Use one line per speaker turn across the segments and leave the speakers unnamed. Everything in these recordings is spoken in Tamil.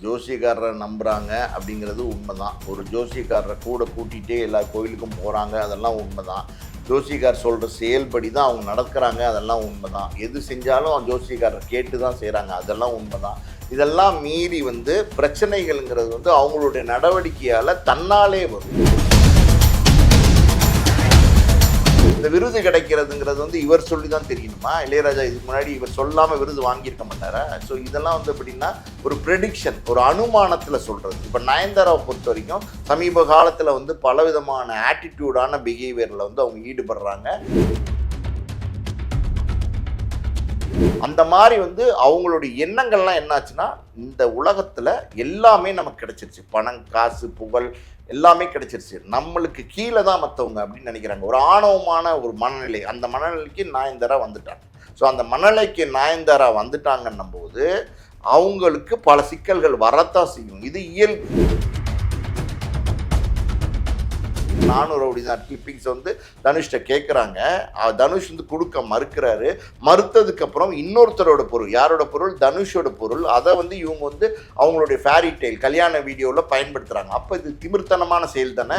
ஜோசியக்காரரை நம்புகிறாங்க அப்படிங்கிறது உண்மைதான். ஒரு ஜோசியக்காரரை கூட கூட்டிகிட்டே எல்லா கோயிலுக்கும் போகிறாங்க, அதெல்லாம் உண்மைதான். ஜோசியக்கார் சொல்கிற செயல்படி தான் அவங்க நடக்கிறாங்க, அதெல்லாம் உண்மைதான். எது செஞ்சாலும் ஜோசியக்காரரை கேட்டு தான் செய்கிறாங்க, அதெல்லாம் உண்மைதான். இதெல்லாம் மீறி பிரச்சனைகள்ங்கிறது அவங்களுடைய நடவடிக்கையால் தன்னாலே வரும். இந்த விருது கிடைக்கிறதுங்கிறது இவர் சொல்லி தான் தெரியணுமா? இளையராஜா இதுக்கு முன்னாடி இவர் சொல்லாமல் விருது வாங்கியிருக்க மாட்டாரா? ஸோ இதெல்லாம் எப்படின்னா ஒரு ப்ரெடிக்ஷன், ஒரு அனுமானத்தில் சொல்கிறது. இப்போ நயன்தாராவை பொறுத்த வரைக்கும் சமீப காலத்தில் பலவிதமான ஆட்டிடியூடான பிஹேவியரில் அவங்க ஈடுபடுறாங்க. அந்த மாதிரி அவங்களுடைய எண்ணங்கள்லாம் என்னாச்சுன்னா, இந்த உலகத்தில் எல்லாமே நமக்கு கிடைச்சிருச்சு. பணம், காசு, புகழ் எல்லாமே கிடைச்சிருச்சு. நம்மளுக்கு கீழே தான் மற்றவங்க அப்படின்னு நினைக்கிறாங்க. ஒரு ஆணவமான ஒரு மனநிலை, அந்த மனநிலைக்கு நயன்தாரா வந்துட்டாங்க. ஸோ அந்த மனநிலைக்கு நயன்தாரா வந்துட்டாங்கன்னும் போது அவங்களுக்கு பல சிக்கல்கள் வரத்தான் செய்யும். இது இயல்பு. 400 ரவுடி தான் கிளிப்பிங்ஸ் தனுஷ்ட கேட்குறாங்க. தனுஷ் கொடுக்க மறுக்கிறாரு. மறுத்ததுக்கு அப்புறம் இன்னொருத்தரோட பொருள், யாரோட பொருள்? தனுஷோட பொருள். அதை இவங்க அவங்களுடைய ஃபேரி டெய்ல் கல்யாண வீடியோவில் பயன்படுத்துகிறாங்க. அப்போ இது திமிர்த்தனமான செயல் தானே.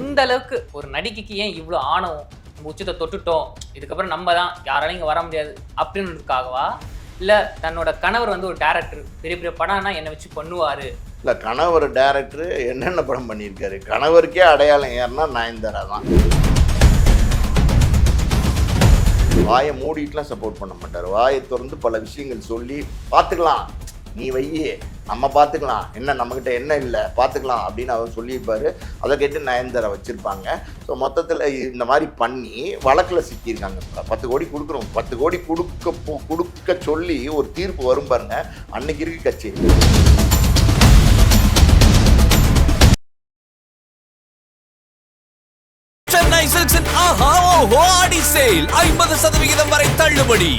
இந்த அளவுக்கு ஒரு நடிகைக்கு ஏன் இவ்வளோ ஆணவம்? உச்சத்தை தொட்டுட்டோம், இதுக்கப்புறம் நம்ம தான், யாராலையும் இங்கே வர முடியாது அப்படின்றதுக்காகவா? இல்லை தன்னோட கணவர் ஒரு டேரக்டர், பெரிய பெரிய படம்னா என்னை வச்சு பண்ணுவார்?
இல்லை, கணவர் டேரக்டர் என்னென்ன படம் பண்ணியிருக்காரு? கணவருக்கே அடையாளம் யாருன்னா நயன்தாரா தான். வாயை மூடிட்டுலாம் சப்போர்ட் பண்ண மாட்டார். வாயை திறந்து பல விஷயங்கள் சொல்லி, பார்த்துக்கலாம், நீ வையே, நம்ம பார்த்துக்கலாம், என்ன நம்மக்கிட்ட என்ன இல்லை பார்த்துக்கலாம் அப்படின்னு அவர் சொல்லியிருப்பார். அதை கேட்டு நயன்தாரா வச்சுருப்பாங்க. ஸோ மொத்தத்தில் இந்த மாதிரி பண்ணி வழக்கில் சிக்கியிருக்காங்க. 10 கோடி கொடுக்குறோம், 10 கோடி கொடுக்க சொல்லி ஒரு தீர்ப்பு வரும் பாருங்க, அன்னைக்கு இருக்கு கட்சி.
சென்னை சில்க்ஸின் ஆஹா ஓஹோ ஆடி சேல் 50% வரை தள்ளுபடி.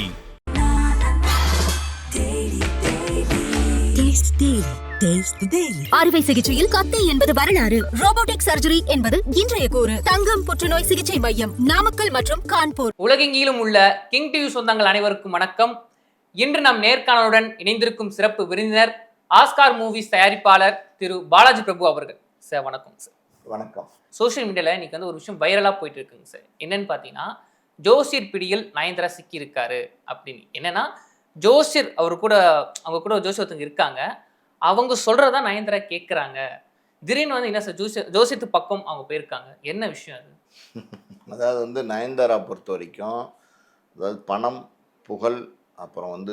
அறுவை சிகிச்சையில் கத்தை என்பது வரலாறு, ரோபோட்டிக் சர்ஜரி என்பது இன்றைய கூறு. தங்கம் புற்றுநோய் சிகிச்சை மையம், நாமக்கல் மற்றும் கான்பூர்.
உலகெங்கிலும் உள்ள கிங் டிவி சொந்தங்கள் அனைவருக்கும் வணக்கம். இன்று நம் நேர்காணலுடன் இணைந்திருக்கும் சிறப்பு விருந்தினர் ஆஸ்கார் மூவிஸ் தயாரிப்பாளர் திரு பாலாஜி பிரபு அவர்கள். சார் வணக்கம். சார்
வணக்கம்.
சோஷியல் மீடியாவில் இன்னைக்கு ஒரு விஷயம் வைரலாக போயிட்டு இருக்குங்க சார். என்னன்னு பார்த்தீங்கன்னா, ஜோசியர் பிடியில் நயன்தாரா சிக்கி இருக்காரு அப்படின்னு. என்னன்னா, ஜோசியர் அவங்க கூட ஜோசியர் ஒருத்தங்க இருக்காங்க, அவங்க சொல்றதா நயன்தாரா கேட்குறாங்க. திடீர்னு என்ன சார் ஜோசியத்து பக்கம் அவங்க போயிருக்காங்க, என்ன விஷயம் அது?
அதாவது நயன்தாரா பொறுத்த வரைக்கும் பணம், புகழ், அப்புறம்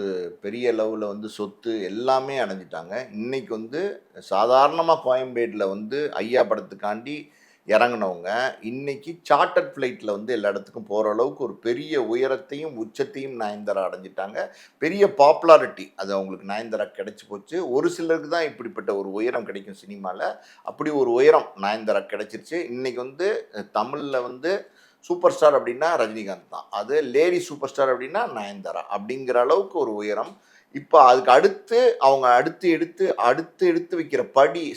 பெரிய லெவலில் சொத்து எல்லாமே அடைஞ்சிட்டாங்க. இன்றைக்கி சாதாரணமாக கோயம்பேடில் ஐயா படத்துக்காண்டி இறங்கினவங்க இன்றைக்கி சார்ட்டர்ட் ஃப்ளைட்டில் எல்லா இடத்துக்கும் போகிற அளவுக்கு ஒரு பெரிய உயரத்தையும் உச்சத்தையும் நயன்தாரா அடைஞ்சிட்டாங்க. பெரிய பாப்புலாரிட்டி அது அவங்களுக்கு நயன்தாரா கிடச்சி போச்சு. ஒரு சிலருக்கு தான் இப்படிப்பட்ட ஒரு உயரம் கிடைக்கும் சினிமாவில். அப்படி ஒரு உயரம் நயன்தாரா கிடச்சிருச்சு. இன்றைக்கி தமிழில் சூப்பர் ஸ்டார் அப்படின்னா ரஜினிகாந்த் தான், அது லேடி சூப்பர் ஸ்டார் அப்படின்னா நயன்தாரா அப்படிங்கிற அளவுக்கு ஒரு உயரம். இப்போ அதுக்கு அடுத்து அவங்க அடுத்து எடுத்து வைக்கிற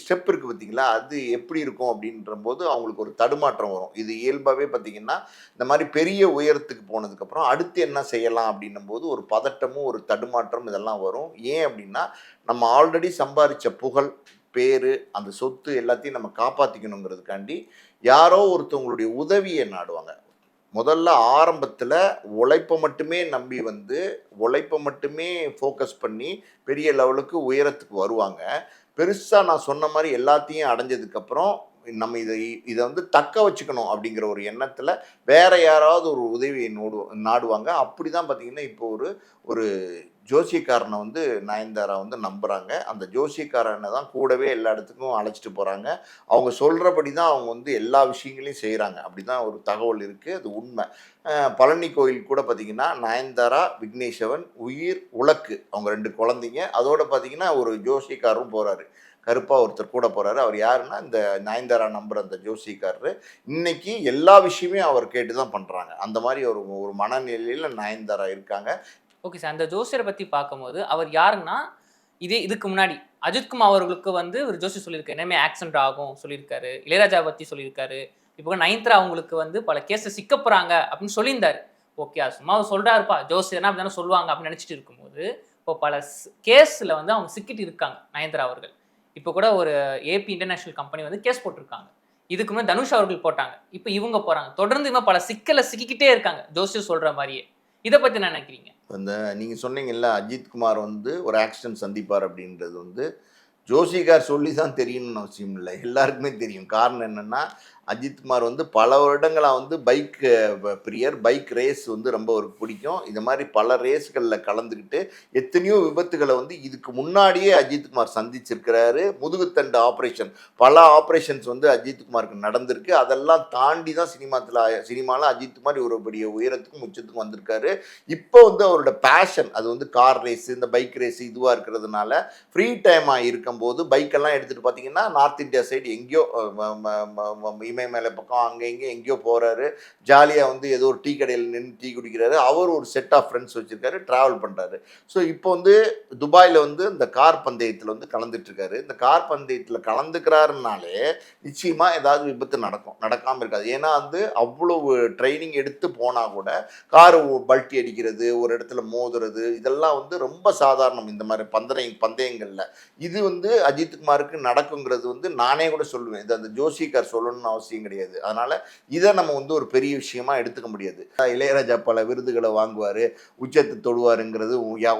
ஸ்டெப் இருக்குது பார்த்தீங்களா, அது எப்படி இருக்கும் அப்படின்ற போது அவங்களுக்கு ஒரு தடுமாற்றம் வரும். இது இயல்பாகவே பார்த்திங்கன்னா இந்த மாதிரி பெரிய உயரத்துக்கு போனதுக்கப்புறம் அடுத்து என்ன செய்யலாம் அப்படின்னும் போது ஒரு பதட்டமும் ஒரு தடுமாற்றம் இதெல்லாம் வரும். ஏன் அப்படின்னா, நம்ம ஆல்ரெடி சம்பாதிச்ச புகழ், பேர், அந்த சொத்து எல்லாத்தையும் நம்ம காப்பாற்றிக்கணுங்கிறதுக்காண்டி யாரோ ஒருத்தவங்களுடைய உதவியை நாடுவாங்க. முதல்ல ஆரம்பத்தில் உழைப்பை மட்டுமே நம்பி உழைப்பை மட்டுமே ஃபோக்கஸ் பண்ணி பெரிய லெவலுக்கு உயரத்துக்கு வருவாங்க. பெருசாக நான் சொன்ன மாதிரி எல்லாத்தையும் அடைஞ்சதுக்கப்புறம் நம்ம இதை தக்க வச்சுக்கணும் அப்படிங்கிற ஒரு எண்ணத்தில் வேற யாராவது ஒரு உதவியை நாடுவாங்க. அப்படி தான் பார்த்திங்கன்னா இப்போ ஒரு ஜோசியக்காரனை நயன்தாரா நம்புகிறாங்க. அந்த ஜோசியக்காரனை தான் கூடவே எல்லா இடத்துக்கும் அழைச்சிட்டு போகிறாங்க. அவங்க சொல்கிறபடி தான் அவங்க எல்லா விஷயங்களையும் செய்கிறாங்க. அப்படி தான் ஒரு தகவல் இருக்குது, அது உண்மை. பழனி கோயில் கூட பார்த்திங்கன்னா நயன்தாரா, விக்னேஸ்வரன், உயிர், உலக்கு அவங்க 2 குழந்தைங்க. அதோடு பார்த்திங்கன்னா ஒரு ஜோசியக்காரரும் போகிறாரு, கருப்பாக ஒருத்தர் கூட போகிறாரு. அவர் யாருன்னா இந்த நயன்தாரா நம்புகிற அந்த ஜோசியக்காரரு. இன்றைக்கி எல்லா விஷயமே அவர் கேட்டு தான் பண்ணுறாங்க. அந்த மாதிரி ஒரு மனநிலையில் நயன்தாரா இருக்காங்க.
ஓகே சார், அந்த ஜோசியரை பற்றி பார்க்கும்போது அவர் யாருன்னா, இதுக்கு முன்னாடி அஜித்குமார் அவர்களுக்கு ஒரு ஜோசியர் சொல்லியிருக்காரு, என்னமே ஆக்சிடென்ட் ஆகும் சொல்லியிருக்காரு. இளையராஜா பற்றி சொல்லியிருக்காரு. இப்போ நயன்தாரா அவங்களுக்கு பல கேஸை சிக்க போகிறாங்க அப்படின்னு சொல்லியிருந்தாரு. ஓகே, அது சும்மா சொல்கிறாருப்பா, ஜோசியர்னா அப்படி தானே சொல்லுவாங்க அப்படின்னு நினச்சிட்டு இருக்கும்போது இப்போ பல கேஸில் வந்து அவங்க சிக்கிட்டு இருக்காங்க நயன்தாரா அவர்கள். இப்போ கூட ஒரு ஏபி இன்டர்நேஷனல் கம்பெனி வந்து கேஸ் போட்டிருக்காங்க. இதுக்கு முன்னாடி தனுஷ் அவர்கள் போட்டாங்க. இப்போ இவங்க போறாங்க. தொடர்ந்து இவங்க பல சிக்கலை சிக்கிக்கிட்டே இருக்காங்க ஜோசியர் சொல்ற மாதிரியே. இதை பத்தி என்ன நினைக்கிறீங்க?
அந்த நீங்கள் சொன்னீங்கல்ல அஜித்குமார் வந்து ஒரு ஆக்சிடென்ட் சந்திப்பார் அப்படின்றது வந்து ஜோசிகார் சொல்லி தான் தெரியணும்னு அவசியம் இல்லை, எல்லாருக்குமே தெரியும். காரணம் என்னென்னா அஜித்குமார் வந்து பல வருடங்களாக வந்து பைக் பிரியர், பைக் ரேஸ் வந்து ரொம்ப ஒரு பிடிக்கும். இந்த மாதிரி பல ரேஸ்களில் கலந்துக்கிட்டு எத்தனையோ விபத்துகளை வந்து இதுக்கு முன்னாடியே அஜித்குமார் சந்திச்சிருக்கிறாரு. முதுகுத்தண்டு ஆப்ரேஷன், பல ஆப்ரேஷன்ஸ் வந்து அஜித்குமாருக்கு நடந்திருக்கு. அதெல்லாம் தாண்டி தான் சினிமாவில் அஜித்குமார் ஒரு பெரிய உயரத்துக்கும் உச்சத்துக்கும் வந்திருக்காரு. இப்போ வந்து அவரோட பேஷன் அது வந்து கார் ரேஸு, இந்த பைக் ரேஸு இதுவாக இருக்கிறதுனால ஃப்ரீ டைமாக இருக்கும்போது பைக்கெல்லாம் எடுத்துகிட்டு பார்த்தீங்கன்னா நார்த் இந்தியா சைடு எங்கேயோ இமயமலை பக்கம் அங்கே இங்கே எங்கேயோ போகிறாரு. ஜாலியாக வந்து ஏதோ ஒரு டீ கடையில் நின்று டீ குடிக்கிறாரு. அவர் ஒரு செட் ஆஃப் ஃப்ரெண்ட்ஸ் வச்சுருக்காரு, ட்ராவல் பண்ணுறாரு. ஸோ இப்போ வந்து துபாயில் வந்து இந்த கார் பந்தயத்தில் வந்து கலந்துட்டுருக்காரு. இந்த கார் பந்தயத்தில் கலந்துக்கிறாருனாலே நிச்சயமாக ஏதாவது விபத்து நடக்கும், நடக்காமல் இருக்காது. ஏன்னா வந்து அவ்வளவு ட்ரைனிங் எடுத்து போனால் கூட காரு பல்ட்டி அடிக்கிறது, ஒரு இடத்துல மோதுறது, இதெல்லாம் வந்து ரொம்ப சாதாரணம் இந்த மாதிரி பந்தயங்களில். இது வந்து அஜித்குமாருக்கு நடக்குங்கிறது வந்து நானே கூட சொல்லுவேன். இது அந்த ஜோசிகார் சொல்லணும்னு அவசியம் கிடையாது. அதனால் இதை நம்ம வந்து ஒரு பெரிய விஷயமா எடுத்துக்க முடியாது. இளையராஜா பல விருதுகளை வாங்குவார், உச்சத்தை தொடுவாருங்கிறது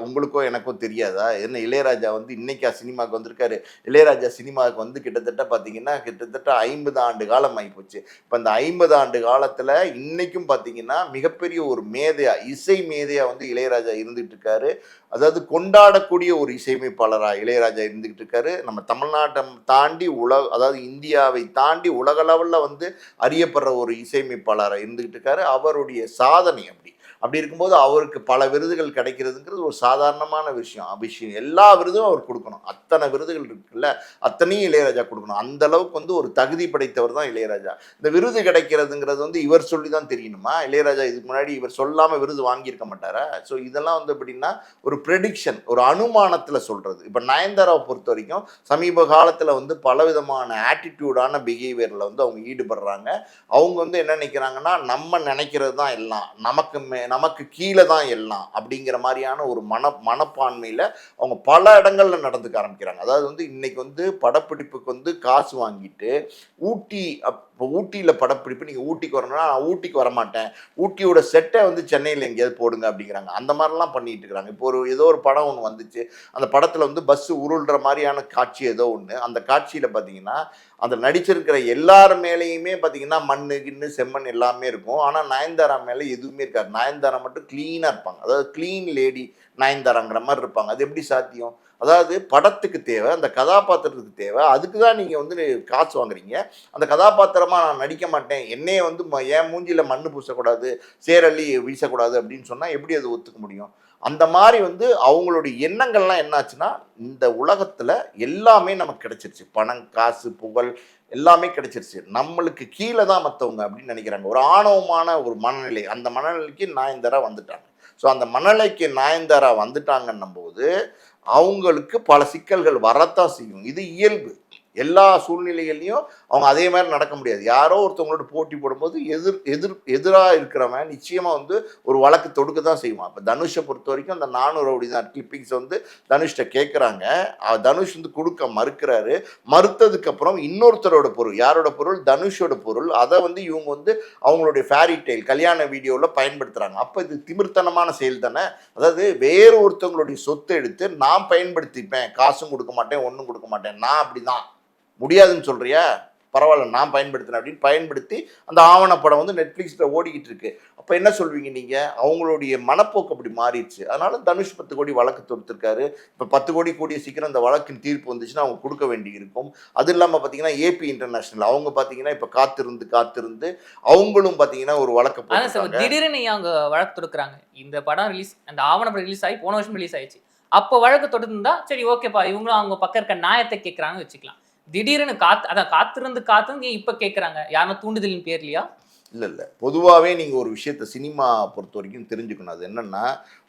உங்களுக்கோ எனக்கோ தெரியாதா? என்ன இளையராஜா வந்து இன்னைக்கா சினிமாவுக்கு வந்திருக்காரு? இளையராஜா சினிமாவுக்கு வந்து கிட்டத்தட்ட பார்த்தீங்கன்னா கிட்டத்தட்ட 50 ஆண்டு காலம் ஆகிப்போச்சு. இப்போ அந்த 50 ஆண்டு காலத்தில் இன்னைக்கும் பார்த்தீங்கன்னா மிகப்பெரிய ஒரு மேதையா, இசை மேதையா வந்து இளையராஜா இருந்துகிட்டு இருக்காரு. அதாவது கொண்டாடக்கூடிய ஒரு இசையமைப்பாளராக இளையராஜா இருந்துகிட்டு இருக்காரு. நம்ம தமிழ்நாட்டை தாண்டி அதாவது இந்தியாவை தாண்டி உலக லெவலில் வந்து அறியப்படுற ஒரு இசையமைப்பாளராக இருந்துகிட்டு இருக்காரு. அவருடைய சாதனை அப்படி இருக்கும்போது அவருக்கு பல விருதுகள் கிடைக்கிறதுங்கிறது ஒரு சாதாரணமான விஷயம். எல்லா விருதும் அவர் கொடுக்கணும். அத்தனை விருதுகள் இருக்குல்ல, அத்தனையும் இளையராஜா கொடுக்கணும். அந்த அளவுக்கு வந்து ஒரு தகுதி படைத்தவர் தான் இளையராஜா. இந்த விருது கிடைக்கிறதுங்கிறது வந்து இவர் சொல்லி தான் தெரியணுமா? இளையராஜா இதுக்கு முன்னாடி இவர் சொல்லாமல் விருது வாங்கியிருக்க மாட்டாரா? ஸோ இதெல்லாம் வந்து எப்படின்னா ஒரு ப்ரெடிக்ஷன், ஒரு அனுமானத்தில் சொல்கிறது. இப்போ நயன்தாராவை பொறுத்த வரைக்கும் சமீப காலத்தில் வந்து பலவிதமான ஆட்டிடியூடான பிஹேவியரில் வந்து அவங்க ஈடுபடுறாங்க. அவங்க வந்து என்ன நினைக்கிறாங்கன்னா, நம்ம நினைக்கிறது தான் எல்லாம், நமக்கு கீழே தான் எல்லாம் அப்படிங்கிற மாதிரியான ஒரு மனப்பான்மையில் அவங்க பல இடங்கள்ல நடந்துக்க ஆரம்பிக்கிறாங்க. அதாவது வந்து இன்னைக்கு வந்து படப்பிடிப்புக்கு வந்து காசு வாங்கிட்டு ஊட்டியில் படப்பிடிப்பு, நீங்கள் ஊட்டிக்கு வரணும்னா நான் ஊட்டிக்கு வரமாட்டேன், ஊட்டியோட செட்டை வந்து சென்னையில் எங்கேயாவது போடுங்க அப்படிங்கிறாங்க. அந்த மாதிரிலாம் பண்ணிட்டு இருக்கிறாங்க. இப்போ ஏதோ ஒரு படம் ஒன்று வந்துச்சு, அந்த படத்தில் வந்து பஸ்ஸு உருள்ற மாதிரியான காட்சி ஏதோ ஒன்று. அந்த காட்சியில் பார்த்தீங்கன்னா அந்த நடிச்சிருக்கிற எல்லார் மேலேயுமே பார்த்தீங்கன்னா மண்ணு கிண்ணு செம்மண் எல்லாமே இருக்கும். ஆனால் நயன்தாரா மேலே எதுவுமே இருக்காது. நயன்தாரா மட்டும் க்ளீனாக இருப்பாங்க. அதாவது க்ளீன் லேடி நயன்தாராங்கிற மாதிரி இருப்பாங்க. அது எப்படி சாத்தியம்? அதாவது படத்துக்கு தேவை, அந்த கதாபாத்திரத்துக்கு தேவை, அதுக்கு தான் நீங்கள் வந்து காசு வாங்குறீங்க. அந்த கதாபாத்திரமாக நான் நடிக்க மாட்டேன், என்னையே வந்து என் மூஞ்சியில் மண்ணு பூசக்கூடாது, சேரள்ளி வீசக்கூடாது அப்படின்னு சொன்னால் எப்படி அது ஒத்துக்க முடியும்? அந்த மாதிரி வந்து அவங்களுடைய எண்ணங்கள்லாம் என்னாச்சுன்னா, இந்த உலகத்தில் எல்லாமே நமக்கு கிடைச்சிருச்சு. பணம், காசு, புகழ் எல்லாமே கிடைச்சிருச்சு. நம்மளுக்கு கீழே தான் மற்றவங்க அப்படின்னு நினைக்கிறாங்க. ஒரு ஆணவமான ஒரு மனநிலை, அந்த மனநிலைக்கு நயன்தாரா வந்துட்டாங்க. ஸோ அந்த மனநிலைக்கு நயன்தாரா வந்துட்டாங்கன்னும் போது அவங்களுக்கு பல சிக்கல்கள் வரத்தான் செய்யும். இது இயல்பு. எல்லா சூழ்நிலைகள்லையும் அவங்க அதே மாதிரி நடக்க முடியாது. யாரோ ஒருத்தவங்களோட போட்டி போடும்போது எதிராக இருக்கிறவன் நிச்சயமாக வந்து ஒரு வழக்கு தொடுக்க தான் செய்வான். இப்போ தனுஷை பொறுத்த வரைக்கும் அந்த 400 ரவுடி தான் கிளிப்பிங்ஸ் வந்து தனுஷ்கிட்ட கேட்குறாங்க. தனுஷ் வந்து கொடுக்க மறுக்கிறாரு. மறுத்ததுக்கப்புறம் இன்னொருத்தரோட பொருள், யாரோட பொருள்? தனுஷோட பொருள். அதை வந்து இவங்க வந்து அவங்களுடைய ஃபேரி டெய்ல் கல்யாண வீடியோவில் பயன்படுத்துகிறாங்க. அப்போ இது திமிர்த்தனமான செயல் தானே. அதாவது வேறு ஒருத்தவங்களுடைய சொத்தை எடுத்து நான் பயன்படுத்திப்பேன், காசும் கொடுக்க மாட்டேன், ஒன்றும் கொடுக்க மாட்டேன், நான் அப்படி தான், முடியாதுன்னு சொல்றியா? பரவாயில்ல, நான் பயன்படுத்தினேன் அப்படின்னு பயன்படுத்தி அந்த ஆவணப்படம் வந்து நெட்ஃப்ளிக்ஸில் ஓடிக்கிட்டு இருக்கு. அப்போ என்ன சொல்வீங்க நீங்கள்? அவங்களுடைய மனப்போக்கு அப்படி மாறிடுச்சு. அதனால தனுஷ் 10 கோடி வழக்கு தொடுத்திருக்காரு. இப்போ 10 கோடி கூடிய சீக்கிரம் அந்த வழக்கின் தீர்ப்பு வந்துச்சுன்னா அவங்க கொடுக்க வேண்டி இருக்கும். அது இல்லாமல் பார்த்தீங்கன்னா ஏபி இன்டர்நேஷனல் அவங்க பார்த்தீங்கன்னா இப்போ காத்திருந்து அவங்களும் பார்த்தீங்கன்னா ஒரு வழக்கு
திடீர்னு அவங்க வழக்கு தொடுக்கிறாங்க. இந்த படம் ரிலீஸ், அந்த ஆவணப்படம் ரிலீஸ் ஆகி போன வருஷம் ரிலீஸ் ஆயிடுச்சு. அப்போ வழக்கு தொடுத்திருந்தா சரி ஓகேப்பா, இவங்களும் அவங்க பக்கம் இருக்க நியாயத்தை கேட்குறாங்கன்னு வச்சுக்கலாம். திடீர்னு காத்திருந்து இப்ப கேட்கறாங்க. யாரும் தூண்டுதலின் பேர்லையா?
இல்லை பொதுவாகவே நீங்கள் ஒரு விஷயத்தை சினிமா பொறுத்த வரைக்கும் தெரிஞ்சுக்கணும். அது என்னென்னா,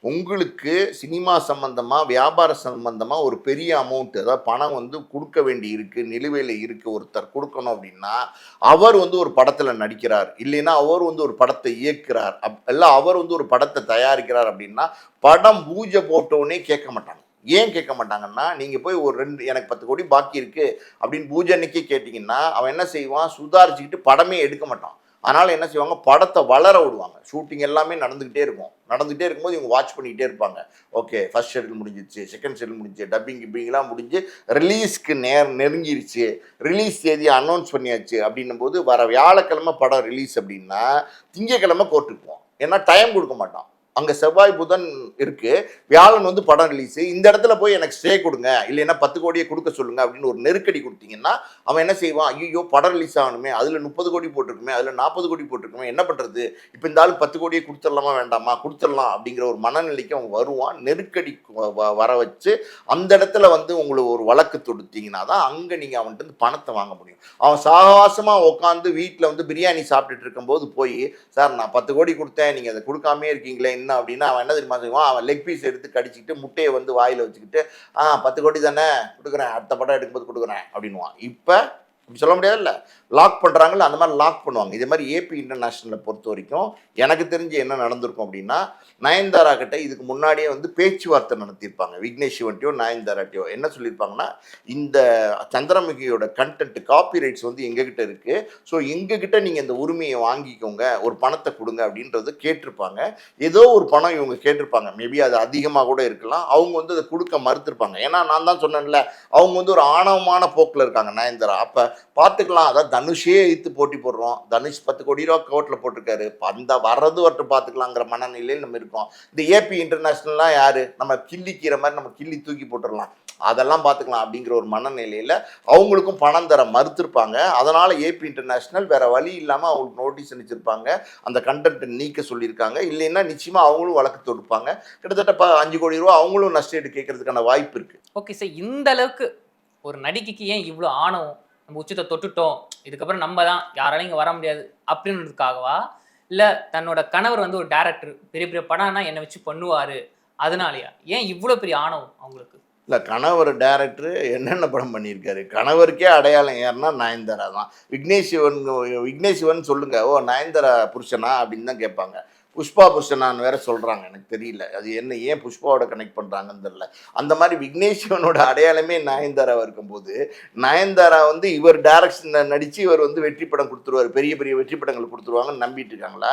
உங்களுக்கு சினிமா சம்பந்தமாக வியாபார சம்பந்தமாக ஒரு பெரிய அமௌண்ட், அதாவது பணம் வந்து கொடுக்க வேண்டி இருக்குது, நிலுவையில் இருக்குது, ஒருத்தர் கொடுக்கணும் அப்படின்னா அவர் வந்து ஒரு படத்தில் நடிக்கிறார், இல்லைன்னா அவர் வந்து ஒரு படத்தை இயக்குறார், இல்லை அவர் வந்து ஒரு படத்தை தயாரிக்கிறார் அப்படின்னா படம் பூஜை போட்டோன்னே கேட்க மாட்டாங்க. ஏன் கேட்க மாட்டாங்கன்னா, நீங்கள் போய் ஒரு எனக்கு 10 கோடி பாக்கி இருக்குது அப்படின்னு பூஜை அன்னைக்கே கேட்டிங்கன்னா அவன் என்ன செய்வான், சுதாரிச்சுக்கிட்டு படமே எடுக்க மாட்டான். அதனால் என்ன செய்வாங்க, படத்தை வளர விடுவாங்க. ஷூட்டிங் எல்லாமே நடந்துக்கிட்டே இருக்கும்போது இவங்க வாட்ச் பண்ணிக்கிட்டே இருப்பாங்க. ஓகே, ஃபர்ஸ்ட் ஷெட்யூல் முடிஞ்சிருச்சு, செகண்ட் ஷெட்யூல் முடிஞ்சு, டப்பிங்லாம் முடிஞ்சு ரிலீஸ்க்கு நெருங்கிருச்சு, ரிலீஸ் தேதியை அனௌன்ஸ் பண்ணியாச்சு அப்படின்னும் போது வர வியாழக்கிழமை படம் ரிலீஸ் அப்படின்னா திங்கக்கிழமை கோர்ட்டுக்கு போவோம். ஏன்னா டைம் கொடுக்க மாட்டான். அங்கே செவ்வாய் புதன் இருக்குது, வியாழன் வந்து படம் ரிலீஸு, இந்த இடத்துல போய் எனக்கு ஸ்டே கொடுங்க, இல்லைன்னா 10 கோடியை கொடுக்க சொல்லுங்கள் அப்படின்னு ஒரு நெருக்கடி கொடுத்தீங்கன்னா அவன் என்ன செய்வான், ஐயோ படம் ரிலீஸ் ஆகணுமே, அதில் 30 கோடி போட்டிருக்குமே, அதில் 40 கோடி போட்டிருக்குமே, என்ன பண்ணுறது, இப்போ இந்த ஆளுக்கு 10 கோடியை கொடுத்துடலாமா வேண்டாமா, கொடுத்துடலாம் அப்படிங்கிற ஒரு மனநிலைக்கு அவன் வருவான். நெருக்கடி வர வச்சு அந்த இடத்துல வந்து உங்களுக்கு ஒரு வழக்கு தொடுத்தீங்கன்னா தான் அங்கே நீங்கள் அவன்கிட்ட பணத்தை வாங்க முடியும். அவன் சாகவாசமாக உட்காந்து வீட்டில் வந்து பிரியாணி சாப்பிட்டுட்டு இருக்கும்போது போய், சார் நான் 10 கோடி கொடுத்தேன், நீங்கள் அதை கொடுக்காமே இருக்கீங்களே அப்படின்னா அவன் என்ன தெரியுமா செய்வான், அவன் லெக் பீஸ் எடுத்து கடிச்சிக்கிட்டு முட்டையை வந்து வாயில் வச்சுக்கிட்டு 10 கோடி தானே கொடுக்குறேன், அடுத்த படம் எடுக்கும்போது கொடுக்குறேன் அப்படின்வான். இப்போ அப்படி சொல்ல முடியாதுல்ல, லாக் பண்ணுறாங்கல்ல, அந்த மாதிரி லாக் பண்ணுவாங்க. இதே மாதிரி ஏபி இன்டர்நேஷ்னலை பொறுத்த வரைக்கும் எனக்கு தெரிஞ்சு என்ன நடந்திருக்கும் அப்படின்னா, நயன்தாரா கிட்ட இதுக்கு முன்னாடியே வந்து பேச்சுவார்த்தை நடத்தியிருப்பாங்க. விக்னேஷ் சிவன்ட்டையோ நயன்தாராட்டையோ என்ன சொல்லியிருப்பாங்கன்னா, இந்த சந்திரமுகியோட கண்டென்ட் காப்பி ரைட்ஸ் வந்து எங்ககிட்ட இருக்குது, ஸோ எங்ககிட்ட நீங்கள் இந்த உரிமையை வாங்கிக்கோங்க, ஒரு பணத்தை கொடுங்க அப்படின்றது கேட்டிருப்பாங்க. ஏதோ ஒரு பணம் இவங்க கேட்டிருப்பாங்க, மேபி அது அதிகமாக கூட இருக்கலாம். அவங்க வந்து அதை கொடுக்க மறுத்திருப்பாங்க. ஏன்னா நான் தான் சொன்னேன்ல, அவங்க வந்து ஒரு ஆணவமான போக்கில் இருக்காங்க நயன்தாரா. அப்போ பார்த்துக்கலாம், அதாவது தனுஷே இழுத்து போட்டி போடுறோம், தனுஷ் 10 கோடி ரூபா கோர்ட்டில் போட்டிருக்காரு, அந்த வர்றது வரட்டு பார்த்துக்கலாங்கிற மனநிலையில் நம்ம இருக்கோம். இந்த ஏபி இன்டர்நேஷ்னல்லாம் யார், நம்ம கிள்ளிக்கிற மாதிரி நம்ம கிள்ளி தூக்கி போட்டுடலாம், அதெல்லாம் பார்த்துக்கலாம் அப்படிங்கிற ஒரு மனநிலையில் அவங்களுக்கும் பணம் தர மறுத்திருப்பாங்க. அதனால் ஏபி இன்டர்நேஷ்னல் வேறு வழி இல்லாமல் அவங்களுக்கு நோட்டீஸ் அனுப்பிச்சிருப்பாங்க, அந்த கண்டென்ட்டை நீக்க சொல்லியிருக்காங்க. இல்லைன்னா நிச்சயமாக அவங்களும் வழக்கு தொடுப்பாங்க. கிட்டத்தட்ட 5 கோடி ரூபா அவங்களும் நஷ்டஈடு கேட்கறதுக்கான வாய்ப்பு இருக்குது.
ஓகே சார், இந்த அளவுக்கு ஒரு நடிகைக்கு ஏன் இவ்வளோ ஆணவம், நம்ம உச்சத்தை தொட்டுட்டோம், இதுக்கப்புறம் நம்ம தான், யாராலையும் இங்கே வர முடியாது அப்படின்றதுக்காகவா, இல்லை தன்னோட கணவர் வந்து ஒரு டேரக்டர், பெரிய பெரிய படம்னா என்னை வச்சு பண்ணுவார் அதனாலயா, ஏன் இவ்வளோ பெரிய ஆணவம் அவங்களுக்கு?
இல்லை, கணவர் டேரக்டர் என்னென்ன படம் பண்ணியிருக்காரு, கணவருக்கே அடையாளம் யாருன்னா நயன்தாரா தான். விக்னேஷ் சிவன் சொல்லுங்க, ஓ நயன்தாரா புருஷனா அப்படின்னு தான் கேட்பாங்க. புஷ்பா புருஷனான்னு வேற சொல்கிறாங்க, எனக்கு தெரியல அது என்ன, ஏன் புஷ்பாவோட கனெக்ட் பண்ணுறாங்கன்னு தெரியல. அந்த மாதிரி விக்னேஷ் சிவனோட அடையாளமே நயன்தாராவாக இருக்கும்போது, நயன்தாரா வந்து இவர் டைரக்ஷன் நடித்து இவர் வந்து வெற்றி படம் கொடுத்துருவார், பெரிய பெரிய வெற்றி படங்கள் கொடுத்துருவாங்கன்னு நம்பிட்டு இருக்காங்களா?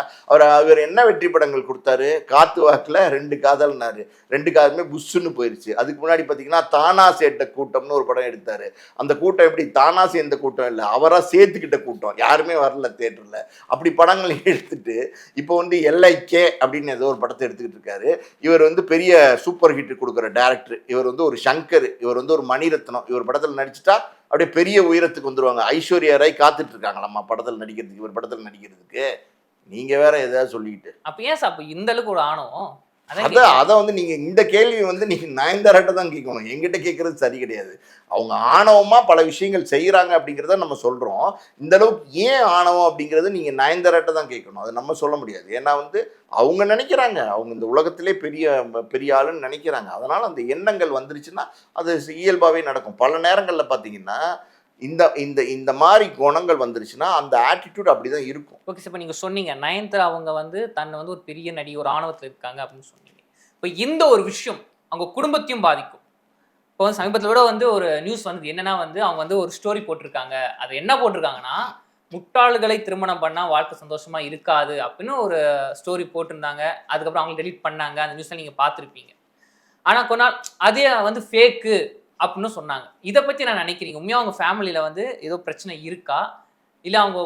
இவர் என்ன வெற்றி படங்கள் கொடுத்தாரு, காத்து வாக்கில் 2 காதல்னாரு, 2 காதலுமே புஷ்ஷுன்னு போயிடுச்சு. அதுக்கு முன்னாடி பார்த்தீங்கன்னா தானா சேர்த்த கூட்டம்னு ஒரு படம் எடுத்தார். அந்த கூட்டம் எப்படி, தானா சேர்ந்த கூட்டம் இல்லை, அவராக சேர்த்துக்கிட்ட கூட்டம், யாருமே வரல தேட்டரில். அப்படி படங்களை எடுத்துட்டு இப்போ வந்து கே அப்படின்னு ஏதோ ஒரு படத்தை எடுத்துக்கிட்டு இருக்காரு. இவர் வந்து பெரிய சூப்பர் ஹிட் கொடுக்குற டைரக்டர், இவர் வந்து ஒரு சங்கர், இவர் வந்து ஒரு மணிரத்னம். இவர் படத்தில் நடிச்சுட்டா அப்படியே பெரிய உயரத்துக்கு வந்துருவாங்க. ஐஸ்வர்யா ராய் காத்துட்டு இருக்காங்க நம்ம படத்தில் நடிக்கிறதுக்கு, இவர் படத்தில் நடிக்கிறதுக்கு. நீங்க வேற ஏதாவது சொல்லிக்கிட்டு
அப்ப ஏன் சார் இந்த அளவுக்கு ஒரு ஆணவம்?
அதை வந்து நீங்க இந்த கேள்வி வந்து நீங்க நயன்தாராட்ட தான் கேட்கணும், எங்கிட்ட கேட்கறது சரி கிடையாது. அவங்க ஆணவமா பல விஷயங்கள் செய்யறாங்க அப்படிங்கிறத நம்ம சொல்றோம். இந்த அளவுக்கு ஏன் ஆணவம் அப்படிங்கிறது நீங்க நயன்தாராட்ட தான் கேட்கணும், அது நம்ம சொல்ல முடியாது. ஏன்னா வந்து அவங்க நினைக்கிறாங்க, அவங்க இந்த உலகத்திலே பெரிய ஆளுன்னு நினைக்கிறாங்க. அதனால அந்த எண்ணங்கள் வந்துருச்சுன்னா அது இயல்பாகவே நடக்கும். பல நேரங்களில் பார்த்தீங்கன்னா இந்த இந்த இந்த மாதிரி குணங்கள் வந்துருச்சுன்னா அந்த ஆட்டிடியூட் அப்படிதான் இருக்கும்.
ஓகே சார், இப்போ நீங்கள் சொன்னீங்க நயன்தாரா அவங்க வந்து தன்னை வந்து ஒரு பெரிய நடி, ஒரு ஆணவத்தில் இருக்காங்க அப்படின்னு சொன்னீங்க. இப்போ இந்த ஒரு விஷயம் அவங்க குடும்பத்தையும் பாதிக்கும். இப்போ வந்து சமீபத்தில் விட வந்து ஒரு நியூஸ் வந்து என்னன்னா வந்து அவங்க வந்து ஒரு ஸ்டோரி போட்டிருக்காங்க. அது என்ன போட்டிருக்காங்கன்னா, முட்டாள்களை திருமணம் பண்ணால் வாழ்க்கை சந்தோஷமா இருக்காது அப்படின்னு ஒரு ஸ்டோரி போட்டிருந்தாங்க. அதுக்கப்புறம் அவங்க டெலீட் பண்ணாங்க. அந்த நியூஸில் நீங்கள் பார்த்துருப்பீங்க. ஆனால் கொஞ்ச நாள் அதே வந்து ஃபேக்கு அப்படின்னு சொன்னாங்க. இதை பற்றி நான் நினைக்கிறீங்க, உண்மையாக அவங்க ஃபேமிலியில் வந்து ஏதோ பிரச்சனை இருக்கா, இல்லை அவங்க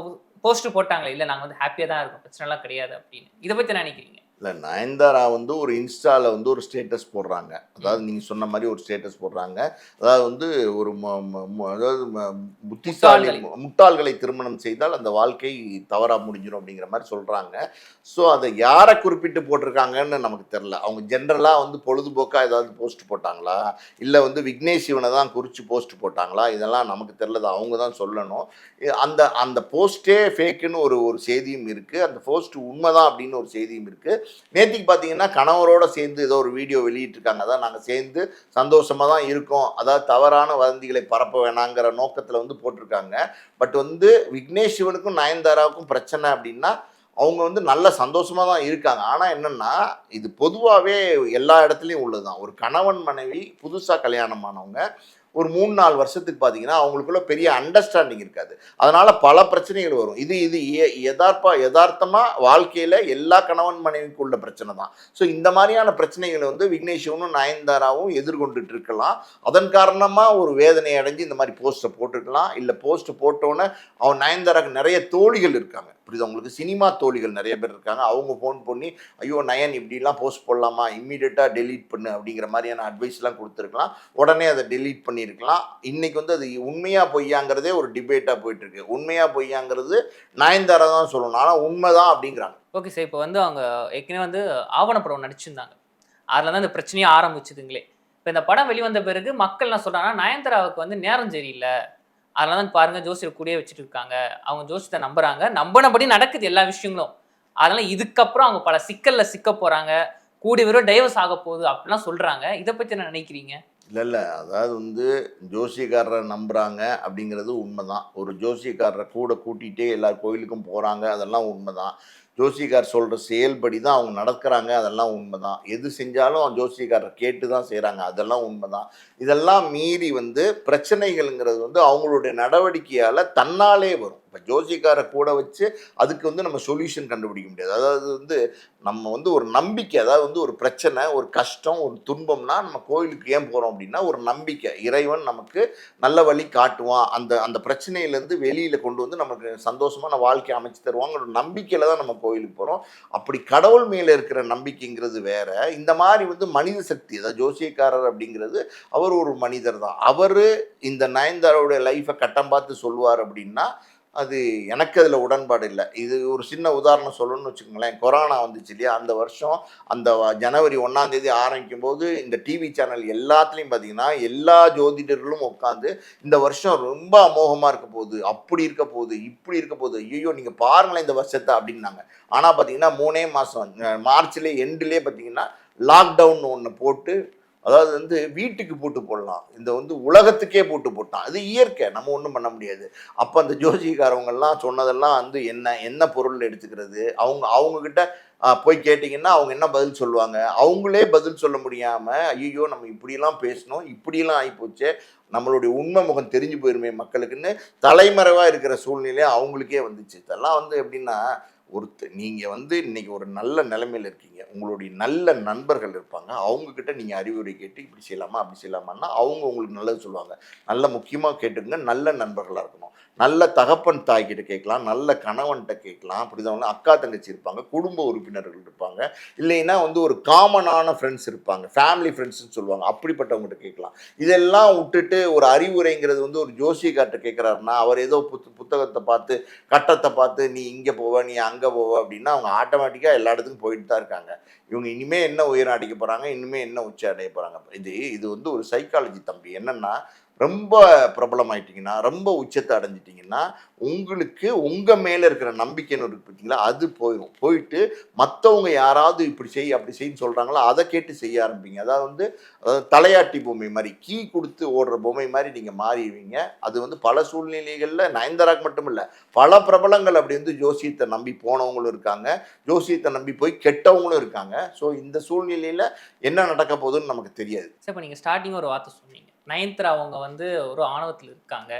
போஸ்ட் போட்டாங்களே இல்லை நாங்கள் வந்து ஹாப்பியாக தான் இருக்கோம், பிரச்சனைலாம் கிடையாது அப்படின்னு, இதை பற்றி நினைக்கிறீங்க?
இல்லை, நயன்தாரா வந்து ஒரு இன்ஸ்டாவில் வந்து ஒரு ஸ்டேட்டஸ் போடுறாங்க. அதாவது நீங்கள் சொன்ன மாதிரி ஒரு ஸ்டேட்டஸ் போடுறாங்க. அதாவது வந்து ஒரு அதாவது புத்திசாலி முட்டாள்களை திருமணம் செய்தால் அந்த வாழ்க்கை தவறாக முடிஞ்சிடும் அப்படிங்கிற மாதிரி சொல்கிறாங்க. ஸோ அதை யாரை குறிப்பிட்டு போட்டிருக்காங்கன்னு நமக்கு தெரில. அவங்க ஜென்ரலாக வந்து பொழுதுபோக்காக ஏதாவது போஸ்ட் போட்டாங்களா, இல்லை வந்து விக்னேஷ் சிவனை தான் குறித்து போஸ்ட் போட்டாங்களா, இதெல்லாம் நமக்கு தெரில. அவங்க தான் சொல்லணும். அந்த அந்த போஸ்ட்டே ஃபேக்குன்னு ஒரு ஒரு செய்தியும் இருக்குது. அந்த போஸ்ட் உண்மைதான் அப்படின்னு ஒரு செய்தியும் இருக்குது. நேற்றுக்கு பார்த்தீங்கன்னா கணவரோட சேர்ந்து ஏதோ ஒரு வீடியோ வெளியிட்டிருக்காங்க. அதான் நாங்கள் சேர்ந்து சந்தோஷமாக தான் இருக்கோம், அதாவது தவறான வதந்திகளை பரப்ப வேணாங்கிற நோக்கத்தில் வந்து போட்டிருக்காங்க. பட் வந்து விக்னேஷ் சிவனுக்கும் நயன்தாராவுக்கும் பிரச்சனை அப்படின்னா அவங்க வந்து நல்ல சந்தோஷமாக தான் இருக்காங்க. ஆனால் என்னென்னா இது பொதுவாகவே எல்லா இடத்துலையும் உள்ளது தான். ஒரு கணவன் மனைவி புதுசாக கல்யாணமானவங்க ஒரு 3-4 வருஷத்துக்கு பார்த்தீங்கன்னா அவங்களுக்குள்ள பெரிய அண்டர்ஸ்டாண்டிங் இருக்காது. அதனால் பல பிரச்சனைகள் வரும். இது யதார்த்தமாக வாழ்க்கையில் எல்லா கணவன் மனைவிக்குள்ள பிரச்சனை தான். ஸோ இந்த மாதிரியான பிரச்சனைகளை வந்து விக்னேஷனும் நயன்தாராவும் எதிர்கொண்டுட்டு இருக்கலாம். அதன் காரணமாக ஒரு வேதனை அடைஞ்சு இந்த மாதிரி போஸ்ட்டை போட்டுருக்கலாம். இல்லை போஸ்ட் போட்டோன்னே அவன் நயன்தாராக்கு நிறைய தோழிகள் இருக்காங்க, புரியுது உங்களுக்கு, சினிமா தோழிகள் நிறைய பேர் இருக்காங்க. அவங்க ஃபோன் பண்ணி ஐயோ நயன் இப்படிலாம் போஸ்ட் போடலாமா, இம்மீடியட்டாக டெலீட் பண்ணு அப்படிங்கிற மாதிரியான அட்வைஸ்லாம் கொடுத்துருக்கலாம். உடனே அதை டெலீட் பண்ணியிருக்கலாம். இன்றைக்கி வந்து அது உண்மையாக பொய்யாங்கிறதே ஒரு டிபேட்டாக போயிட்டுருக்கு. உண்மையாக பொய்யாங்கிறது நயன்தாரா தான் சொல்லணும், ஆனால் உண்மை தான் அப்படிங்கிறாங்க.
ஓகே சார், இப்போ வந்து அவங்க ஏற்கனவே வந்து ஆவணப்படம் நடிச்சிருந்தாங்க. அதில் தான் இந்த பிரச்சனையே ஆரம்பிச்சுதுங்களே. இப்போ இந்த படம் வெளிவந்த பிறகு மக்கள் என்ன சொல்கிறாங்கன்னா, நயன்தாராவுக்கு வந்து நேரம் சரியில்லை, அதனால தான் பாருங்கள் ஜோசியர் கூடயே வச்சுட்டு இருக்காங்க, அவங்க ஜோசியத்தை நம்புறாங்க, நம்பினபடி நடக்குது எல்லா விஷயங்களும், அதனால இதுக்கப்புறம் அவங்க பல சிக்கலில் சிக்க போகிறாங்க, கூடி வரும் டைவர்ஸ் ஆக போகுது அப்படிலாம் சொல்கிறாங்க. இதை பற்றி என்ன நினைக்கிறீங்க?
இல்லை, அதாவது வந்து ஜோசியக்காரரை நம்புகிறாங்க அப்படிங்கிறது உண்மை தான். ஒரு ஜோசியக்காரரை கூட கூட்டிகிட்டே எல்லா கோயிலுக்கும் போகிறாங்க, அதெல்லாம் உண்மை தான். ஜோசியக்கார் சொல்கிற செயல்படி தான் அவங்க நடக்கிறாங்க, அதெல்லாம் உண்மை தான். எது செஞ்சாலும் ஜோசியக்காரரை கேட்டு தான் செய்கிறாங்க, அதெல்லாம் உண்மை தான். இதெல்லாம் மீறி வந்து பிரச்சனைகள்ங்கிறது வந்து அவங்களுடைய நடவடிக்கையால் தன்னாலே வரும். இப்போ ஜோசியக்காரை கூட வச்சு அதுக்கு வந்து நம்ம சொல்யூஷன் கண்டுபிடிக்க முடியாது. அதாவது வந்து நம்ம வந்து ஒரு நம்பிக்கை, அதாவது வந்து ஒரு பிரச்சனை, ஒரு கஷ்டம், ஒரு துன்பம்னா நம்ம கோயிலுக்கு ஏன் போகிறோம் அப்படின்னா ஒரு நம்பிக்கை, இறைவன் நமக்கு நல்ல வழி காட்டுவான், அந்த அந்த பிரச்சனையிலேருந்து வெளியில் கொண்டு வந்து நமக்கு சந்தோஷமான வாழ்க்கை அமைச்சு தருவாங்க ஒரு நம்பிக்கையில் தான் நம்ம கோயிலுக்கு போகிறோம். அப்படி கடவுள் மேலே இருக்கிற நம்பிக்கைங்கிறது வேற. இந்த மாதிரி வந்து மனித சக்தி, அதாவது ஜோசியக்காரர் அப்படிங்கிறது அவர் ஒரு மனிதர் தான். அவர் இந்த நயன்தாராவுடைய லைஃப்பை கட்டம் பார்த்து சொல்லுவார் அப்படின்னா அது எனக்கு அதில் உடன்பாடு இல்லை. இது ஒரு சின்ன உதாரணம் சொல்லணும்னு வச்சுக்கோங்களேன். கொரோனா வந்துச்சு இல்லையா, அந்த வருஷம் அந்த ஜனவரி 1ஆம் தேதி ஆரம்பிக்கும் போது இந்த டிவி சேனல் எல்லாத்துலேயும் பார்த்தீங்கன்னா எல்லா ஜோதிடர்களும் உட்காந்து இந்த வருஷம் ரொம்ப அமோகமாக இருக்க போகுது, அப்படி இருக்க போகுது, இப்படி இருக்க போகுது, ஐயோ நீங்கள் பாருங்களேன் இந்த வருஷத்தை அப்படின்னாங்க. ஆனால் பார்த்தீங்கன்னா 3 மாதம் மார்ச்லேயே எண்டுலேயே பார்த்தீங்கன்னா லாக்டவுன் ஒன்று போட்டு, அதாவது வந்து வீட்டுக்கு பூட்டு போடலாம், இந்த வந்து உலகத்துக்கே பூட்டு போட்டான். அது இயற்கை, நம்ம ஒன்றும் பண்ண முடியாது. அப்போ அந்த ஜோசிகாரவங்கெல்லாம் சொன்னதெல்லாம் வந்து என்ன பொருள் எடுத்துக்கிறது, அவங்கக்கிட்ட போய் கேட்டிங்கன்னா அவங்க என்ன பதில் சொல்லுவாங்க, அவங்களே பதில் சொல்ல முடியாமல் ஐயோ நம்ம இப்படிலாம் பேசணும், இப்படிலாம் ஆகிப்போச்சு, நம்மளுடைய உண்மை முகம் தெரிஞ்சு போயிருமே மக்களுக்குன்னு தலைமறைவாக இருக்கிற சூழ்நிலை அவங்களுக்கே வந்துச்சு. இதெல்லாம் வந்து எப்படின்னா நீங்கள் வந்து இன்றைக்கி ஒரு நல்ல நிலைமையில் இருக்கீங்க, உங்களுடைய நல்ல நண்பர்கள் இருப்பாங்க, அவங்கக்கிட்ட நீங்கள் அறிவுரை கேட்டு இப்படி செய்யலாமா அப்படி செய்யலாமான்னா அவங்க உங்களுக்கு நல்லது சொல்லுவாங்க. நல்ல முக்கியமாக கேட்டுங்க, நல்ல நண்பர்களாக இருக்கணும். நல்ல தகப்பன் தாய்கிட்ட கேட்கலாம், நல்ல கணவன்கிட்ட கேட்கலாம், அப்படிதான் அக்கா தங்கச்சி இருப்பாங்க, குடும்ப உறுப்பினர்கள் இருப்பாங்க, இல்லைன்னா வந்து ஒரு காமனான ஃப்ரெண்ட்ஸ் இருப்பாங்க, ஃபேமிலி ஃப்ரெண்ட்ஸ்ன்னு சொல்லுவாங்க, அப்படிப்பட்டவங்ககிட்ட கேட்கலாம். இதெல்லாம் விட்டுட்டு ஒரு அறிவுரைங்கிறது வந்து ஒரு ஜோசியக்கார்ட்ட கேட்குறாருன்னா அவர் ஏதோ புத்தகத்தை பார்த்து கட்டத்தை பார்த்து நீ இங்கே போவ நீ அங்கே போவ அப்படின்னா அவங்க ஆட்டோமேட்டிக்காக எல்லா இடத்துக்கும் போயிட்டு தான் இருக்காங்க. இவங்க இனிமேல் என்ன உயரம் அடைக்க போகிறாங்க, இனிமேல் என்ன உச்சி அடைய போகிறாங்க. இது வந்து ஒரு சைக்காலஜி தம்பி. என்னென்னா ரொம்ப பிரபலமாயிட்டிங்கன்னா, ரொம்ப உச்சத்தை அடைஞ்சிட்டிங்கன்னா உங்களுக்கு உங்கள் மேலே இருக்கிற நம்பிக்கைன்னு இருக்கு பார்த்தீங்களா, அது போயிட்டு மற்றவங்க யாராவது இப்படி செய் அப்படி செய்யு சொல்கிறாங்களோ அதை கேட்டு செய்ய ஆரம்பிங்க. அதாவது தலையாட்டி பொம்மை மாதிரி, கீ கொடுத்து ஓடுற பொம்மை மாதிரி நீங்கள் மாறிடுவீங்க. அது வந்து பல சூழ்நிலைகளில் நயன்தாராக்கு மட்டும் இல்லை, பல பிரபலங்கள் அப்படி வந்து ஜோசியத்தை நம்பி போனவங்களும் இருக்காங்க, ஜோசியத்தை நம்பி போய் கெட்டவங்களும் இருக்காங்க. ஸோ இந்த சூழ்நிலையில் என்ன நடக்க போகுதுன்னு நமக்கு தெரியாது.
சார், இப்போ நீங்கள் ஸ்டார்டிங் ஒரு வார்த்தை சொன்னீங்க, நயன்தாரா அவங்க வந்து ஒரு ஆணவத்தில் இருக்காங்க.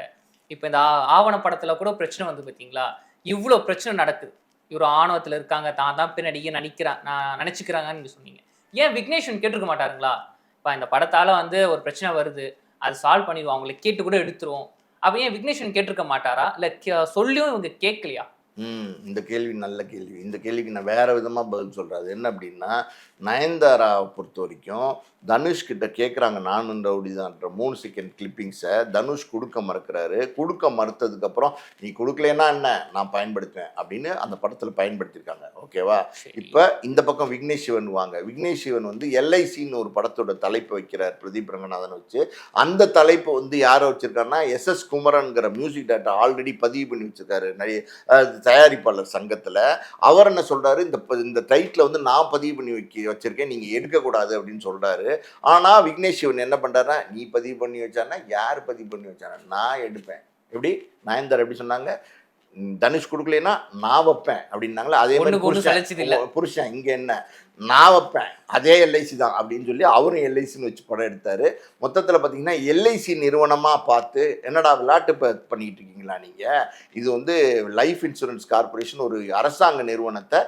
இப்போ இந்த ஆவணப்படத்தில் கூட பிரச்சனை வந்து பார்த்தீங்களா, இவ்வளோ பிரச்சனை நடக்குது, இவர் ஆணவத்தில் இருக்காங்க, தான் பின்னாடியே நினச்சிக்கிறாங்கன்னு நீங்கள் சொன்னீங்க. ஏன் விக்னேஷன் கேட்டிருக்க மாட்டாருங்களா? இப்போ இந்த படத்தால் வந்து ஒரு பிரச்சனை வருது, அது சால்வ் பண்ணிடுவோம், அவங்களை கேட்டு கூட எடுத்துருவோம், அப்போ ஏன் விக்னேஷன் கேட்டிருக்க மாட்டாரா? இல்லை சொல்லியும் இவங்க கேட்கலையா?
இந்த கேள்வி நல்ல கேள்வி. இந்த கேள்விக்கு நான் வேறு விதமாக பதில் சொல்கிறேன். அது என்ன அப்படின்னா, நயன்தாராவை பொறுத்த வரைக்கும் தனுஷ்கிட்ட கேட்குறாங்க. நானும் ரவுடி தான்ற 3 செகண்ட் கிளிப்பிங்ஸை தனுஷ் கொடுக்க மறுக்கிறாரு. கொடுக்க மறுத்ததுக்கப்புறம் நீ கொடுக்கலன்னா என்ன, நான் பயன்படுத்துவேன் அப்படின்னு அந்த படத்தில் பயன்படுத்தியிருக்காங்க. ஓகேவா? இப்போ இந்த பக்கம் விக்னேஷ் சிவன் வாங்க. விக்னேஷ் சிவன் வந்து எல்ஐசின்னு ஒரு படத்தோட தலைப்பு வைக்கிறார் பிரதீப் ரங்கநாதன் வச்சு. அந்த தலைப்பு வந்து யாரை வச்சுருக்காருன்னா SS குமரன்கிற மியூசிக் டேரக்டர் ஆல்ரெடி பதிவு பண்ணி வச்சுருக்காரு நிறைய தயாரிப்பாளர் சங்கத்தில். அவர் என்ன சொல்கிறாரு, இந்த டைட்டில் வந்து நான் பதிவு பண்ணி வச்சுருக்கேன், நீங்கள் எடுக்கக்கூடாது அப்படின்னு சொல்கிறாரு. ஆனால் விக்னேஷ் சிவன் என்ன பண்ணுறாருன்னா, நீ பதிவு பண்ணி வச்சானா, யார் பதிவு பண்ணி வச்சானா, நான் எடுப்பேன். எப்படி நயன்தாரா எப்படி சொன்னாங்க, தனுஷ் கொடுக்கலன்னா நான் வைப்பேன் அப்படின்னாங்களே, அதே மாதிரி புருஷன் இங்கே என்ன, நான் வைப்பேன், அதே எல்ஐசி தான் அப்படின்னு சொல்லி அவரும் எல்ஐசின்னு வச்சு படம் எடுத்தார். மொத்தத்தில் பார்த்தீங்கன்னா எல்ஐசி நிறுவனமாக பார்த்து என்னடா விளையாட்டு பண்ணிக்கிட்டு இருக்கீங்களா நீங்கள், இது வந்து லைஃப் இன்சூரன்ஸ் கார்பரேஷன் ஒரு அரசாங்க நிறுவனத்தை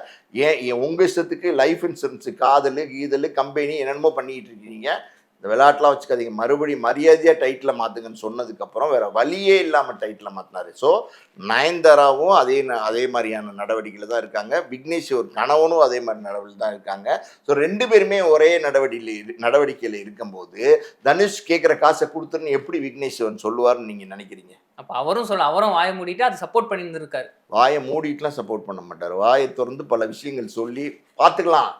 ஏன் உங்கள் இஷ்டத்துக்கு லைஃப் இன்சூரன்ஸு கீதல் கம்பெனி என்னென்னமோ பண்ணிக்கிட்டு இருக்கீங்க, இந்த விளையாட்டுலாம் வச்சுக்காதீங்க, மறுபடியும் மரியாதையாக டைட்டில் மாற்றுங்கன்னு சொன்னதுக்கப்புறம் வேறு வழியே இல்லாமல் டைட்டில் மாற்றினார். ஸோ நயன்தாராவும் அதே மாதிரியான நடவடிக்கையில் தான் இருக்காங்க. விக்னேஷ் ஒரு கணவனும் அதே மாதிரி நடவடிக்கை தான் இருக்காங்க. ஸோ 2 பேருமே ஒரே நடவடிக்கையில் இருக்கும்போது தனுஷ் கேட்குற காசை கொடுத்துருன்னு எப்படி விக்னேஷ் சொல்லுவார்னு நீங்கள் நினைக்கிறீங்க?
அப்போ அவரும் வாயை மூடிட்டு அதை சப்போர்ட் பண்ணியிருந்திருக்காரு.
வாயை மூடிட்டுலாம் சப்போர்ட் பண்ண மாட்டார். வாயை திறந்து பல விஷயங்கள் சொல்லி பார்த்துக்கலாம்,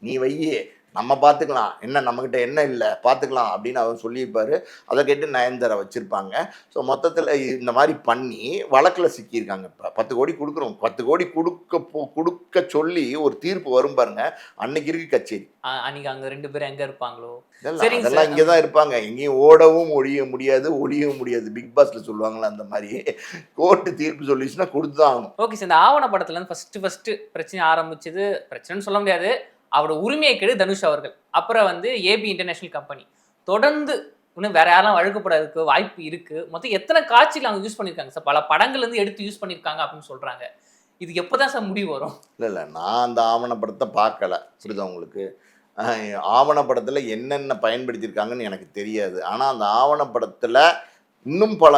நீ வையே, நம்ம பார்த்துக்கலாம், என்ன நம்மக்கிட்ட என்ன இல்லை பார்த்துக்கலாம் அப்படின்னு அவர் சொல்லியிருப்பார். அதை கேட்டு நயன்தாரா வச்சுருப்பாங்க. ஸோ மொத்தத்தில் இந்த மாதிரி பண்ணி வழக்கில் சிக்கியிருக்காங்க. இப்போ 10 கோடி கொடுக்குறோம், 10 கோடி கொடுக்க சொல்லி ஒரு தீர்ப்பு வரும் பாருங்க, அன்னைக்கு இருக்கு கச்சேரி.
அன்னைக்கு அங்கே 2 பேரும் எங்கே இருப்பாங்களோ,
அதெல்லாம் இங்கே தான் இருப்பாங்க. எங்கேயும் ஓடவும் ஒழியவும் முடியாது. பிக் பாஸ்ல சொல்லுவாங்களா அந்த மாதிரி கோர்ட்டு தீர்ப்பு சொல்லிச்சுன்னா கொடுத்து தான் ஆகணும்.
ஓகே சார், இந்த ஆவண படத்துலேருந்து ஃபஸ்ட்டு பிரச்சனை ஆரம்பிச்சது, பிரச்சனைன்னு சொல்ல முடியாது, அவரோட உரிமையை கெடு தனுஷ் அவர்கள். அப்புறம் வந்து AB இன்டர்நேஷனல் கம்பெனி தொடர்ந்து இன்னும் வேற யாரெல்லாம் வழக்கப்படாததுக்கு வாய்ப்பு இருக்கு. மொத்தம் எத்தனை காட்சிகள் அவங்க யூஸ் பண்ணியிருக்காங்க சார், பல படங்கள்ல இருந்து எடுத்து யூஸ் பண்ணியிருக்காங்க அப்படின்னு சொல்றாங்க. இது எப்போதான் சார் முடிவு வரும்? இல்லை
நான் அந்த ஆவணப்படத்தை பார்க்கல, புரியுதா உங்களுக்கு? ஆவணப்படத்தில் என்னென்ன பயன்படுத்தியிருக்காங்கன்னு எனக்கு தெரியாது. ஆனால் அந்த ஆவணப்படத்தில் இன்னும் பல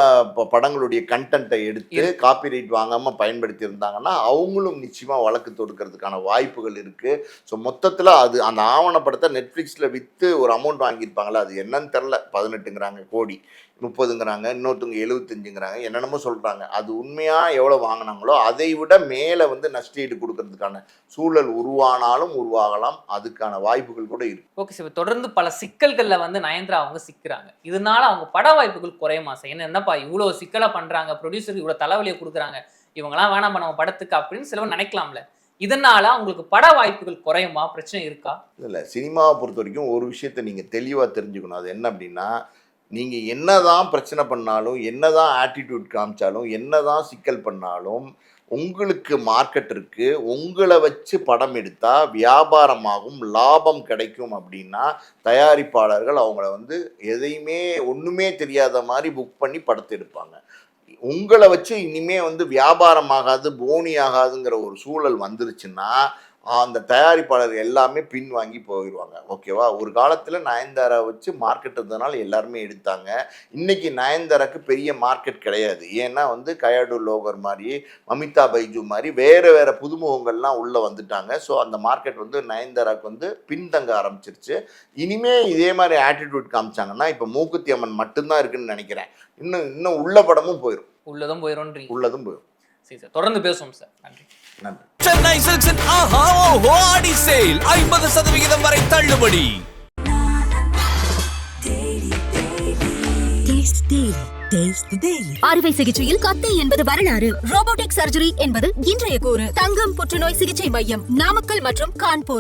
படங்களுடைய கண்டென்ட்டை எடுத்து காப்பிரைட் வாங்காமல் பயன்படுத்தி இருந்தாங்கன்னா அவங்களும் நிச்சயமாக வழக்கு தொடுக்கிறதுக்கான வாய்ப்புகள் இருக்குது. ஸோ மொத்தத்தில் அது அந்த ஆவணப்படத்தை நெட்ஃப்ளிக்ஸில் விற்று ஒரு அமௌண்ட் வாங்கியிருப்பாங்களா, அது என்னன்னு தெரில. 18 கோடி 30 இன்னொருத்தவங்க 75 என்னென்னமோ சொல்கிறாங்க. அது உண்மையாக எவ்வளோ வாங்கினாங்களோ அதை விட மேலே வந்து நஷ்டஈடு கொடுக்கறதுக்கான சூழல் உருவாகலாம், அதுக்கான வாய்ப்புகள் கூட இருக்கு.
ஓகே சார், தொடர்ந்து பல சிக்கல்களில் வந்து நயன்தாரா அவங்க சிக்கிறாங்க. இதனால அவங்க பட வாய்ப்புகள் குறையுமா சார்? என்னப்பா இவ்வளோ சிக்கலாக பண்ணுறாங்க, ப்ரொடியூசருக்கு இவ்வளோ தலைவலியை கொடுக்குறாங்க, இவங்களாம் வேணாம் நம்ம படத்துக்கு அப்படின்னு சிலவங்க நினைக்கலாம்ல, இதனால அவங்களுக்கு பட வாய்ப்புகள் குறையுமா, பிரச்சனை இருக்கா?
இல்லை, சினிமாவை பொறுத்த வரைக்கும் ஒரு விஷயத்தை நீங்கள் தெளிவாக தெரிஞ்சுக்கணும். அது என்ன அப்படின்னா, நீங்கள் என்னதான் பிரச்சனை பண்ணாலும், என்னதான் ஆட்டிடியூட் காமிச்சாலும், என்னதான் சிக்கல் பண்ணாலும் உங்களுக்கு மார்க்கெட் இருக்கு, உங்களை வச்சு படம் எடுத்தா வியாபாரமாகும், லாபம் கிடைக்கும் அப்படின்னா தயாரிப்பாளர்கள் அவங்கள வந்து எதையுமே ஒன்றுமே தெரியாத மாதிரி புக் பண்ணி படத்தை எடுப்பாங்க. உங்களை வச்சு இனிமே வந்து வியாபாரம் ஆகாது, போனி ஆகாதுங்கிற ஒரு சூழல் வந்துருச்சுன்னா அந்த தயாரிப்பாளர் எல்லாமே பின் வாங்கி போயிடுவாங்க. ஓகேவா? ஒரு காலத்தில் நயன்தாரா வச்சு மார்க்கெட் இருந்ததுனால எல்லாருமே எடுத்தாங்க. இன்றைக்கி நயன்தாராக்கு பெரிய மார்க்கெட் கிடையாது. ஏன்னா வந்து கயாடு லோகர் மாதிரி, மமிதா பைஜு மாதிரி வேறு புதுமுகங்கள்லாம் உள்ளே வந்துட்டாங்க. ஸோ அந்த மார்க்கெட் வந்து நயன்தாராக்கு வந்து பின்தங்க ஆரம்பிச்சிருச்சு. இனிமே இதே மாதிரி ஆட்டிடியூட் காமிச்சாங்கன்னா இப்போ மூக்குத்தி அம்மன் மட்டும்தான் இருக்குன்னு நினைக்கிறேன். இன்னும் உள்ள படமும் போயிடும், உள்ளதும் போயிடும்.
சரி சார், தொடர்ந்து பேசுவோம் சார். நன்றி.
சென்னை சில்க்ஸின் ஆஹா ஓஹோ ஆடி சேல் 50% வரை தள்ளுபடி.
அறுவை சிகிச்சையில் கத்தை என்பது வரலாறு, ரோபோட்டிக் சர்ஜரி என்பது இன்றைய கூறு. தங்கம் புற்றுநோய் சிகிச்சை மையம், நாமக்கல் மற்றும் கான்பூர்.